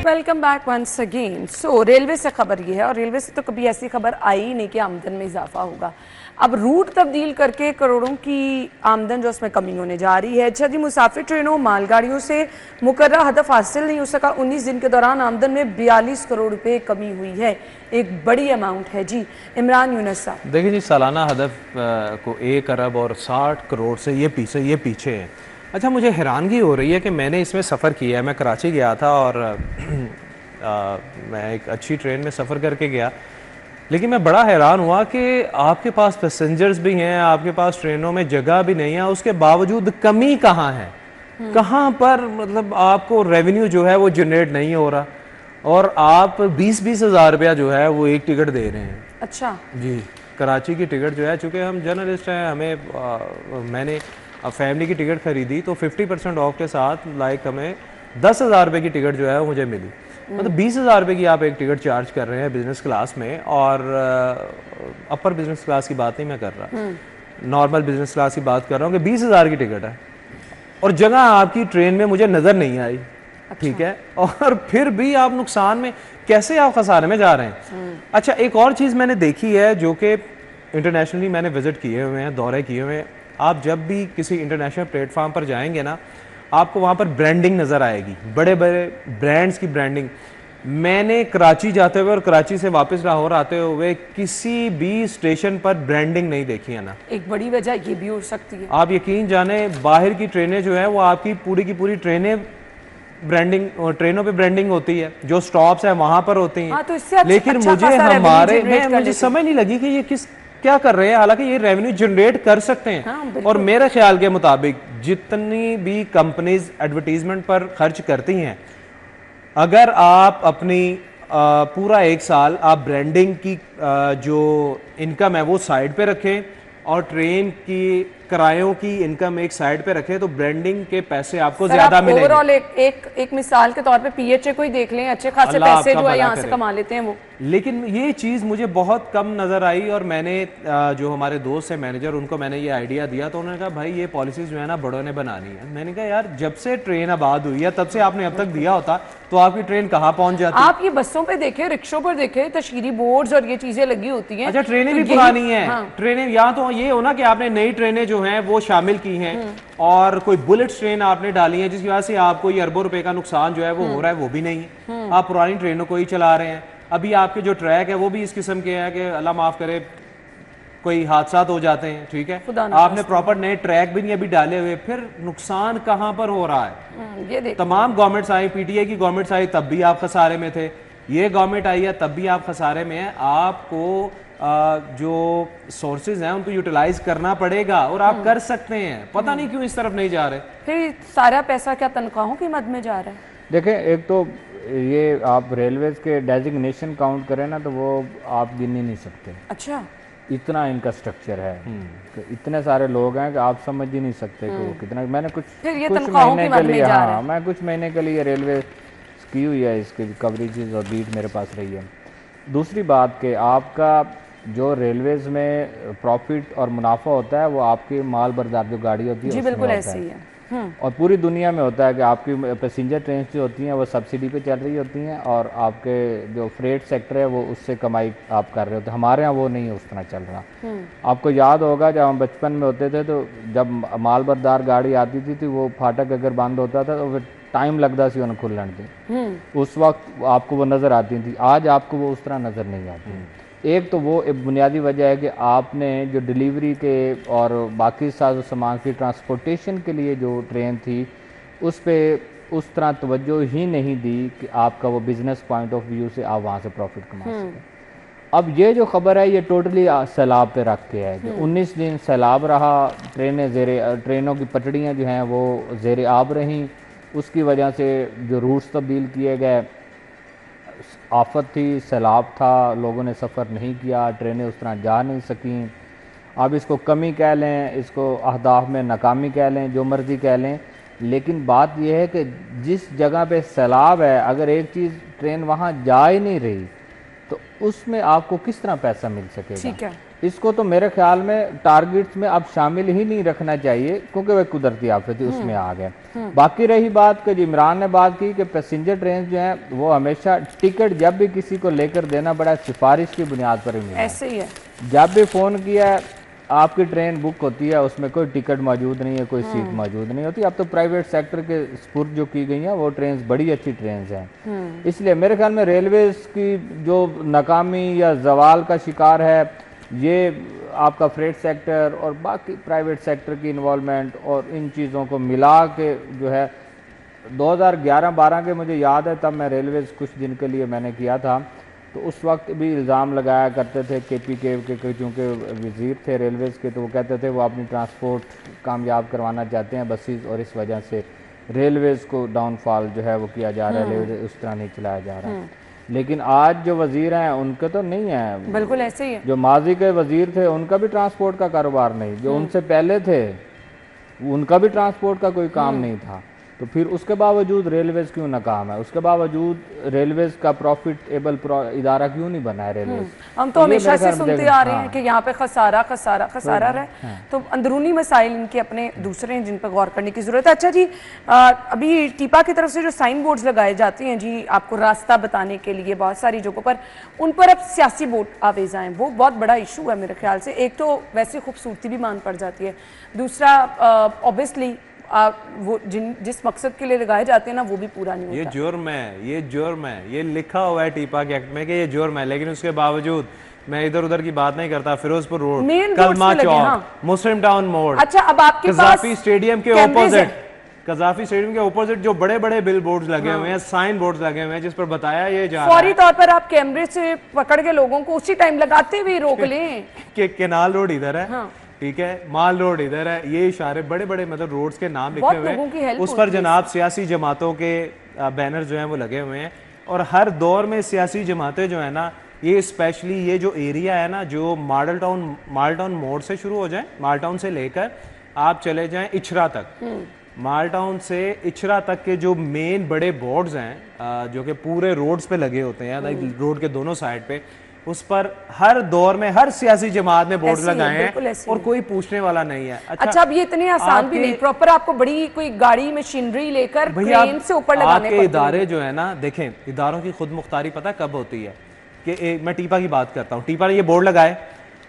A: Welcome back once again. So railway से खबर ये है, और रेलवे से तो कभी ऐसी खबर आई ही नहीं कि आमदन में इजाफा होगा। अब रूट तब्दील करके करोड़ों की आमदन जो उसमें कमी होने जा रही है। अच्छा जी, मुसाफिर ट्रेनों, मालगाड़ियों से मुकर्रर हदफ हासिल नहीं हो सका। 19 दिन के दौरान आमदन में 42 करोड़ रुपए कमी हुई है, एक बड़ी अमाउंट है जी। इमरान यूनुस साहब,
C: देखिए जी, सालाना हदफ को 1 अरब और 60 करोड़ से ये पीछे है। अच्छा, मुझे हैरानगी हो रही है कि मैंने इसमें सफ़र किया है, मैं कराची गया था और मैं एक अच्छी ट्रेन में सफ़र करके गया, लेकिन मैं बड़ा हैरान हुआ कि आपके पास पैसेंजर्स भी हैं, आपके पास ट्रेनों में जगह भी नहीं है, उसके बावजूद कमी कहाँ है, कहाँ पर मतलब आपको रेवेन्यू जो है वो जनरेट नहीं हो रहा, और आप 20-20 हज़ार रुपया जो है वो एक टिकट दे रहे हैं।
A: अच्छा
C: जी, कराची की टिकट जो है, चूँकि हम जर्नलिस्ट हैं, हमें मैंने अब फैमिली की टिकट खरीदी तो 50% ऑफ के साथ लाइक हमें 10,000 रुपये की टिकट जो है वो मुझे मिली। मतलब 20,000 रुपये की आप एक टिकट चार्ज कर रहे हैं बिजनेस क्लास में, और अपर बिजनेस क्लास की बात नहीं मैं कर रहा, नॉर्मल बिजनेस क्लास की बात कर रहा हूँ कि 20,000 की टिकट है और जगह आपकी ट्रेन में मुझे नज़र नहीं आई। ठीक है, और फिर भी आप नुकसान में, कैसे आप खसारे में जा रहे हैं। अच्छा, एक और चीज़ मैंने देखी है जो कि इंटरनेशनली मैंने विजिट किए हुए हैं, दौरे किए हुए हैं। आप जब भी किसी इंटरनेशनल प्लेटफॉर्म पर जाएंगे ना, आपको वहाँ पर ब्रांडिंग नज़र आएगी, बड़े बड़े ब्रांड्स की ब्रांडिंग। मैंने कराची जाते हुए और कराची से वापस लाहौर आते हुए किसी भी स्टेशन पर ब्रांडिंग नहीं देखी है ना।
A: एक बड़ी वजह ये भी हो सकती है,
C: आप यकीन जाने बाहर की ट्रेनें जो है वो आपकी पूरी की पूरी ट्रेनें ब्रांडिंग, ट्रेनों पे ब्रांडिंग होती है, जो स्टॉप्स है वहां पर होती हैं।
A: हाँ, तो इससे
C: लेकिन
A: अच्छा
C: मुझे
A: खासा
C: हमारे
A: revenue generate कर
C: मुझे
A: लेते
C: समझ नहीं लगी कि ये क्या कर रहे हैं। हालांकि ये रेवेन्यू जनरेट कर सकते हैं।
A: हाँ,
C: और मेरे ख्याल के मुताबिक जितनी भी कंपनीज एडवर्टीजमेंट पर खर्च करती हैं, अगर आप अपनी पूरा एक साल आप ब्रांडिंग की जो इनकम है वो साइड पे रखें और ट्रेन की किरायों की इनकम एक साइड पे रखें, तो ब्रांडिंग के पैसे आपको ज्यादा मिलेंगे।
A: ओवरऑल एक मिसाल के तौर पे पीएचए को ही देख लें, अच्छे खासे पैसे जो है यहाँ से कमा लेते हैं वो।
C: लेकिन ये चीज़ मुझे बहुत कम नज़र आई, और मैंने जो हमारे दोस्त है मैनेजर, उनको मैंने ये आइडिया दिया तो उन्होंने कहा भाई ये पॉलिसीज जो है ना बड़ों ने बनानी है। मैंने कहा यार जब से ट्रेन आबाद हुई है तब से आपने अब तक दिया होता तो आपकी ट्रेन कहाँ पहुंच जाती।
A: आप ये बसों पे देखे, रिक्शों पर देखे, तशहीरी बोर्ड्स और ये चीजें लगी होती हैं।
C: अच्छा, ट्रेनें
A: तो
C: भी पुरानी हैं।
A: हाँ।
C: ट्रेनें या तो ये हो ना कि आपने नई ट्रेनें जो हैं वो शामिल की हैं, और कोई बुलेट ट्रेन आपने डाली है जिसकी वजह से आपको ये अरबों रुपए का नुकसान जो है वो हो रहा है, वो भी नहीं है। आप पुरानी ट्रेनों को ही चला रहे हैं। अभी आपके जो ट्रैक है वो भी इस किस्म के हैं कि अल्लाह माफ करे कोई हादसा हो जाते हैं। ठीक है, आपने प्रॉपर नए ट्रैक भी नहीं अभी डाले हुए, फिर नुकसान कहाँ पर हो रहा है।
A: ये
C: तमाम गवर्नमेंट्स आई, पीटीआई की गवर्नमेंट्स आई तब भी आप खसारे में थे, ये गवर्नमेंट आई है तब भी आप खसारे में हैं। आपको जो सोर्सेज हैं उनको यूटिलाइज करना पड़ेगा, और आप कर सकते हैं। पता नहीं क्यों इस तरफ नहीं जा रहे।
A: फिर सारा पैसा क्या तनख्वाहों की मद में जा रहा है?
B: देखें, एक तो ये आप रेलवेज के डेजिग्नेशन काउंट करें ना तो वो आप गिन ही नहीं सकते।
A: अच्छा,
B: इतना इनका स्ट्रक्चर है कि इतने सारे लोग हैं कि आप समझ ही नहीं सकते कि वो कितना। मैंने कुछ महीने के लिए, हाँ मैं कुछ महीने के लिए रेलवे की हुई है, इसकी कवरेजेस और बीट मेरे पास रही है। दूसरी बात कि आपका जो रेलवेज में प्रॉफिट और मुनाफा होता है वो आपकी माल बरदार जो गाड़ी होती है
A: जी
B: उसमें
A: बिल्कुल
B: होता
A: ऐसे ही है।
B: और पूरी दुनिया में होता है कि आपकी पैसेंजर ट्रेन जो होती हैं वो सब्सिडी पे चल रही होती हैं, और आपके जो फ्रेट सेक्टर है वो उससे कमाई आप कर रहे होते हैं। हमारे यहाँ वो नहीं है उस तरह चल रहा। आपको याद होगा जब हम बचपन में होते थे तो जब माल बरदार गाड़ी आती थी तो वो फाटक अगर बंद होता था तो फिर टाइम लगता सी उन्हें खुलन थी। उस वक्त आपको वो नज़र आती थी, आज आपको वो उस तरह नज़र नहीं आती। एक तो वो एक बुनियादी वजह है कि आपने जो डिलीवरी के और बाकी साजो सामान की ट्रांसपोर्टेशन के लिए जो ट्रेन थी उस पर उस तरह तवज्जो ही नहीं दी कि आपका वो बिज़नेस पॉइंट ऑफ व्यू से आप वहाँ से प्रॉफिट कमा सकें। अब ये जो खबर है ये टोटली सैलाब पे रख के है कि 19 दिन सैलाब रहा, ट्रेनों की पटड़ियाँ जो हैं वो ज़ेर आब रहीं, उसकी वजह से जो रूट्स तब्दील किए गए, आफत थी, सैलाब था, लोगों ने सफ़र नहीं किया, ट्रेनें उस तरह जा नहीं सकीं। आप इसको कमी कह लें, इसको अहदाफ में नाकामी कह लें, जो मर्ज़ी कह लें, लेकिन बात यह है कि जिस जगह पे सैलाब है अगर एक चीज़ ट्रेन वहाँ जा ही नहीं रही तो उसमें आपको किस तरह पैसा मिल सकेगा।
A: ठीक है,
B: इसको तो मेरे ख्याल में टारगेट्स में अब शामिल ही नहीं रखना चाहिए क्योंकि वह कुदरती आफत उसमें आ गए। बाकी रही बात कि इमरान ने बात की कि पैसेंजर ट्रेन जो हैं वो हमेशा टिकट जब भी किसी को लेकर देना बड़ा सिफारिश की बुनियाद पर ही मिला।
A: ऐसे ही है,
B: जब भी फ़ोन किया आपकी ट्रेन बुक होती है उसमें कोई टिकट मौजूद नहीं है, कोई सीट मौजूद नहीं होती। अब तो प्राइवेट सेक्टर के स्पुर्द जो की गई हैं वो ट्रेन बड़ी अच्छी ट्रेन हैं। इसलिए मेरे ख्याल में रेलवेज की जो नाकामी या जवाल का शिकार है ये आपका फ्रेट सेक्टर और बाकी प्राइवेट सेक्टर की इन्वॉल्वमेंट और इन चीज़ों को मिला के जो है 2011-12 के मुझे याद है तब मैं रेलवेज कुछ दिन के लिए मैंने किया था तो उस वक्त भी इल्ज़ाम लगाया करते थे KP के चूँकि वज़ीर थे रेलवेज़ के तो वो कहते थे वो अपनी ट्रांसपोर्ट कामयाब करवाना चाहते हैं बसेस और इस वजह से रेलवेज़ को डाउनफॉल जो है वो किया जा रहा है, रेलवे उस तरह नहीं चलाया जा रहा है। लेकिन आज जो वज़ीर हैं उनके तो नहीं है,
A: बिल्कुल ऐसे ही है।
B: जो माजी के वज़ीर थे उनका भी ट्रांसपोर्ट का कारोबार नहीं, जो उनसे पहले थे उनका भी ट्रांसपोर्ट का कोई काम नहीं था, तो फिर उसके बावजूद रेलवेज क्यों नाकाम है, उसके बावजूद रेलवेज का प्रॉफिटेबल इदारा क्यों नहीं बना है रेलवेज।
A: हम तो हमेशा से सुनते आ रहे हैं कि यहाँ पे खसारा खसारा खसारा रहे, तो अंदरूनी मसाइल इनके अपने दूसरे हैं जिन पर गौर करने की जरूरत है। अच्छा जी, अभी टीपा की तरफ से जो साइन बोर्ड्स लगाए जाते हैं जी आपको रास्ता बताने के लिए बहुत सारी जगहों पर, उन पर अब सियासी वोट आवेजा हैं, वो बहुत बड़ा इशू है मेरे ख्याल से। एक तो वैसे खूबसूरती भी मान पड़ जाती है, दूसरा ऑब्वियसली वो जिस मकसद के लिए लगाए जाते हैं ना वो भी पूरा नहीं होता।
C: ये जुर्म है, ये जुर्म है, ये लिखा हुआ है टीपा के एक्ट में कि ये जुर्म है, लेकिन उसके बावजूद मैं इधर उधर की बात नहीं करता। फिरोजपुर रोड, कलमा चौक, मुस्लिम टाउन मोड़,
A: अच्छा अब आपके
C: कजाफी स्टेडियम के ऑपोजिट, कजाफी स्टेडियम के ऑपोजिट जो बड़े बड़े बिल बोर्ड लगे हुए हैं, साइन बोर्ड लगे हुए हैं जिस पर बताया ये जा रहा है
A: फौरी तौर पर आप कैमरे से पकड़ के लोगों को उसी टाइम लगाते हुए रोक लें
C: कि केनाल रोड इधर है, ठीक है, माल रोड इधर है, ये इशारे बड़े बड़े मतलब रोड्स के नाम लिखे हुए हैं, उस पर जनाब सियासी जमातों के बैनर जो हैं वो लगे हुए हैं। और हर दौर में सियासी जमातें जो है ना, ये स्पेशली ये जो एरिया है ना, जो माल टाउन मोड़ से शुरू हो जाए, माल टाउन से लेकर आप चले जाएं इचरा तक, माल टाउन से इचरा तक के जो मेन बड़े बोर्ड्स हैं जो कि पूरे रोड्स पे लगे होते हैं, रोड के दोनों साइड पे, उस पर हर दौर में हर सियासी जमात ने बोर्ड लगाए हैं और कोई पूछने वाला नहीं है।
A: अच्छा अब ये इतने आसान भी नहीं, प्रॉपर आपको बड़ी कोई गाड़ी मशीनरी लेकर क्रेन से ऊपर लगाने पड़ते हैं।
C: इदारे जो है ना, देखें इदारों की खुद मुख्तारी पता कब होती है कि मैं टीपा की बात करता हूँ, टीपा ने ये बोर्ड लगाए,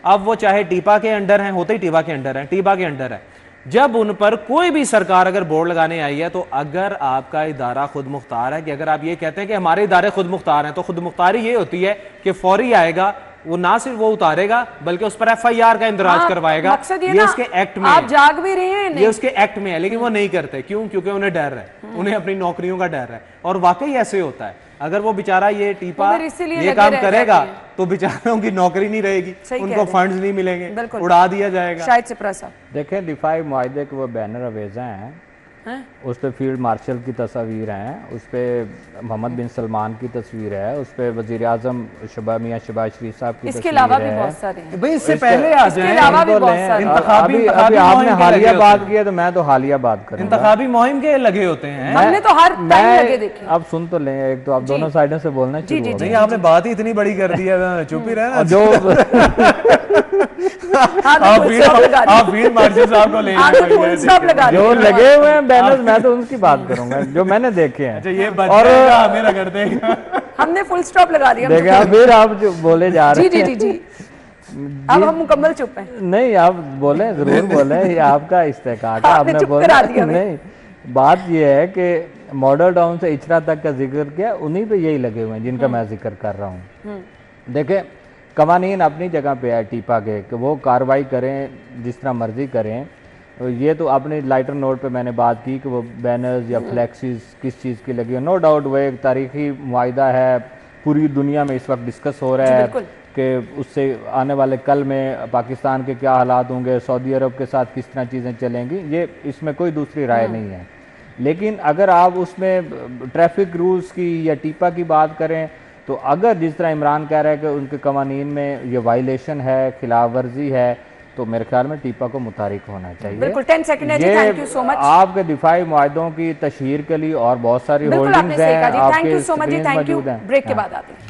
C: अब वो चाहे टीपा के अंडर है, होते ही टीपा के अंडर है, टीपा के अंडर है, जब उन पर कोई भी सरकार अगर बोर्ड लगाने आई है, तो अगर आपका इदारा खुद मुख्तार है, कि अगर आप ये कहते हैं कि हमारे इदारे खुद मुख्तार हैं, तो खुद मुख्तारी ये होती है कि फौरी आएगा, वो ना सिर्फ वो उतारेगा बल्कि उस पर FIR का इंदराज करवाएगा। ये उसके एक्ट में,
A: आप जाग भी रहे हैं,
C: ये उसके एक्ट में है, लेकिन वो नहीं करते। क्यों? क्योंकि उन्हें डर है, उन्हें अपनी नौकरियों का डर है। और वाकई ऐसे होता है, अगर वो बेचारा ये टीपा ये काम करेगा तो बेचारों की नौकरी नहीं रहेगी, उनको फंड्स नहीं मिलेंगे, उड़ा दिया जाएगा।
A: शायद सिप्रा साहब
B: देखें, दिफाई मुआहदे के वो बैनर अवेजा हैं, उस पे फील्ड मार्शल की तस्वीर हैं, उस पे मोहम्मद बिन सलमान की तस्वीर है, उस पे वजीर आजम मियां शहबाज शरीफ साहब की
A: इसके अलावा भी बहुत सारे हैं।
C: भाई इससे पहले आ जाए,
B: अभी आपने हालिया बात किया तो मैं तो हालिया बात करूं,
C: इंतखाबी मुहिम के लगे होते हैं,
A: हमने तो हर टाइम लगे देखे।
B: अब सुन तो लें, एक तो आप दोनों साइडों से बोलना चाहिए।
C: नहीं आपने बात ही इतनी बड़ी कर दी है, चुप ही रहना।
B: जो
C: आप फील्ड मार्शल साहब को ले
B: जो लगे हुए हैं बैनर, मैं तो उनकी बात करूंगा जो मैंने देखे हैं।
C: अच्छा ये और हमें ना कर देगा,
A: हमने फुल स्टॉप लगा दिया।
B: देखिए फिर आप जो बोले जा रहे हैं,
A: जी अब हम मुकम्मल चुप हैं।
B: नहीं आप बोले, जरूर बोले, ये आपका इस्तेहकाक है, आपने बोला नहीं। बात ये है कि मॉडल टाउन से इचरा तक का जिक्र किया, उन्हीं पे यही लगे हुए हैं जिनका मैं जिक्र कर रहा हूँ। देखें कवानीन अपनी जगह पे है टीपा के, कि वो कार्रवाई करें जिस तरह मर्जी करें। ये तो अपने लाइटर नोट पे मैंने बात की कि वो बैनर्स या फ्लैक्सीज किस चीज़ की लगी है, नो डाउट वो एक तारीखी मुआहिदा है, पूरी दुनिया में इस वक्त डिस्कस हो रहा है कि उससे आने वाले कल में पाकिस्तान के क्या हालात होंगे, सऊदी अरब के साथ किस तरह चीज़ें चलेंगी, ये इसमें कोई दूसरी राय नहीं है। लेकिन अगर आप उसमें ट्रैफिक रूल्स की या टीपा की बात करें, तो अगर जिस तरह इमरान कह रहा है कि उनके कवानीन में ये वायलेशन है, खिलाफ वर्जी है, तो मेरे ख्याल में टीपा को मुतारिक होना चाहिए।
A: बिल्कुल 10 सेकंड है जी, थैंक यू सो मच।
B: आपके दिफाई मुआहदों की तशहीर के लिए और बहुत सारी होल्डिंग्स हैं,
A: थैंक यू सो मच जी, थैंक यू। ब्रेक के बाद आते हैं।